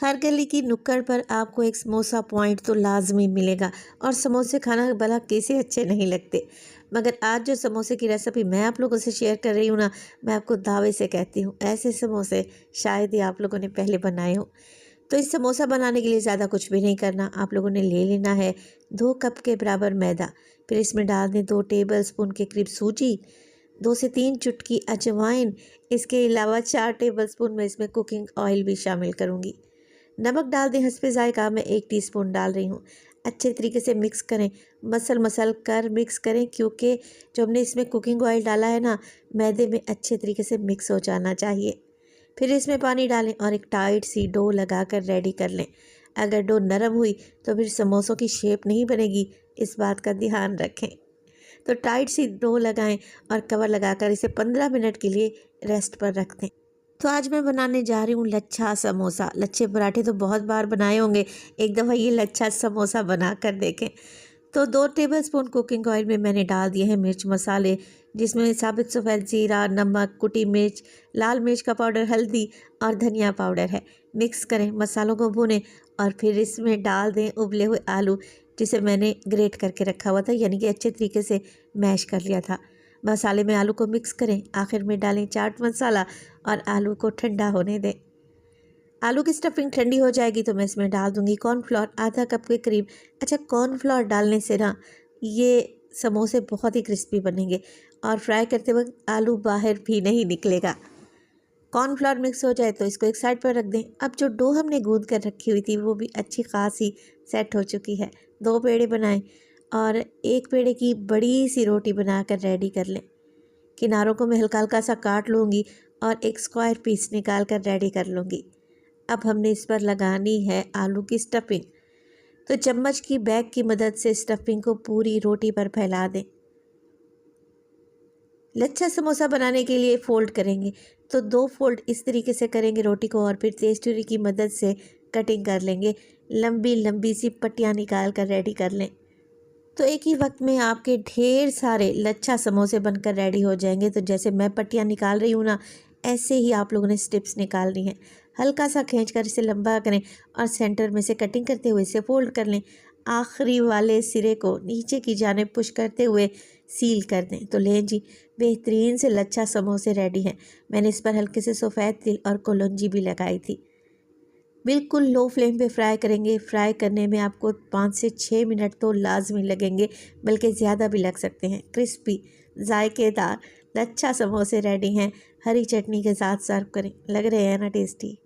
हर गली की नुक्कड़ पर आपको एक समोसा पॉइंट तो लाजमी मिलेगा और समोसे खाना भला कैसे अच्छे नहीं लगते। मगर आज जो समोसे की रेसिपी मैं आप लोगों से शेयर कर रही हूँ ना, मैं आपको दावे से कहती हूँ ऐसे समोसे शायद ही आप लोगों ने पहले बनाए हो। तो इस समोसा बनाने के लिए ज़्यादा कुछ भी नहीं करना, आप लोगों ने ले लेना है 2 कप के बराबर मैदा। फिर इसमें डाल दें 2 टेबलस्पून के करीब सूजी, 2 से 3 चुटकी अजवाइन। इसके अलावा 4 टेबलस्पून में इसमें कुकिंग ऑयल भी शामिल करूँगी। नमक डाल दें हस्बे ज़ायक़ा, मैं 1 टीस्पून डाल रही हूँ। अच्छे तरीके से मिक्स करें, मसल कर मिक्स करें, क्योंकि जो हमने इसमें कुकिंग ऑयल डाला है ना, मैदे में अच्छे तरीके से मिक्स हो जाना चाहिए। फिर इसमें पानी डालें और एक टाइट सी डो लगा कर रेडी कर लें। अगर डो नरम हुई तो फिर समोसों की शेप नहीं बनेगी, इस बात का ध्यान रखें। तो टाइट सी डो लगाएं और कवर लगाकर इसे 15 मिनट के लिए रेस्ट पर रख दें। तो आज मैं बनाने जा रही हूँ लच्छा समोसा। लच्छे पराठे तो बहुत बार बनाए होंगे, एक दफ़ा ये लच्छा समोसा बना कर देखें। तो 2 टेबलस्पून कुकिंग ऑयल में मैंने डाल दिए हैं मिर्च मसाले, जिसमें साबित सफ़ेद ज़ीरा, नमक, कुटी मिर्च, लाल मिर्च का पाउडर, हल्दी और धनिया पाउडर है। मिक्स करें, मसालों को भूनें और फिर इसमें डाल दें उबले हुए आलू, जिसे मैंने ग्रेट करके रखा हुआ था, यानी कि अच्छे तरीके से मैश कर लिया था। मसाले में आलू को मिक्स करें, आखिर में डालें चाट मसाला और आलू को ठंडा होने दें। आलू की स्टफिंग ठंडी हो जाएगी तो मैं इसमें डाल दूंगी कॉर्नफ्लोर, आधा कप के करीब। अच्छा, कॉर्नफ्लोर डालने से ना ये समोसे बहुत ही क्रिस्पी बनेंगे और फ्राई करते वक्त आलू बाहर भी नहीं निकलेगा। कॉर्नफ्लोर मिक्स हो जाए तो इसको एक साइड पर रख दें। अब जो डो हमने गूंद कर रखी हुई थी वो भी अच्छी खासी सेट हो चुकी है। 2 पेड़े बनाएं और एक पेड़े की बड़ी सी रोटी बनाकर रेडी कर लें। किनारों को मैं हल्का हल्का सा काट लूँगी और एक स्क्वायर पीस निकाल कर रेडी कर लूँगी। अब हमने इस पर लगानी है आलू की स्टफिंग। तो चम्मच की बैग की मदद से स्टफिंग को पूरी रोटी पर फैला दें। लच्छा समोसा बनाने के लिए फ़ोल्ड करेंगे तो 2 फोल्ड इस तरीके से करेंगे रोटी को और फिर तेज छुरी की मदद से कटिंग कर लेंगे। लंबी लंबी सी पट्टियाँ निकाल कर रेडी कर लें। तो एक ही वक्त में आपके ढेर सारे लच्छा समोसे बनकर रेडी हो जाएंगे। तो जैसे मैं पट्टियाँ निकाल रही हूँ ना, ऐसे ही आप लोगों ने स्टिप्स निकालनी है। हल्का सा खींचकर इसे लंबा करें और सेंटर में से कटिंग करते हुए इसे फोल्ड कर लें। आखिरी वाले सिरे को नीचे की जानिब पुश करते हुए सील कर दें। तो लें जी, बेहतरीन से लच्छा समोसे रेडी हैं। मैंने इस पर हल्के से सफ़ेद तिल और कलौंजी भी लगाई थी। बिल्कुल लो फ्लेम पे फ्राई करेंगे। फ्राई करने में आपको 5 से 6 मिनट तो लाजमी लगेंगे, बल्कि ज़्यादा भी लग सकते हैं। क्रिस्पी जायकेदार लच्छा समोसे रेडी हैं। हरी चटनी के साथ सर्व करें, लग रहे हैं ना टेस्टी।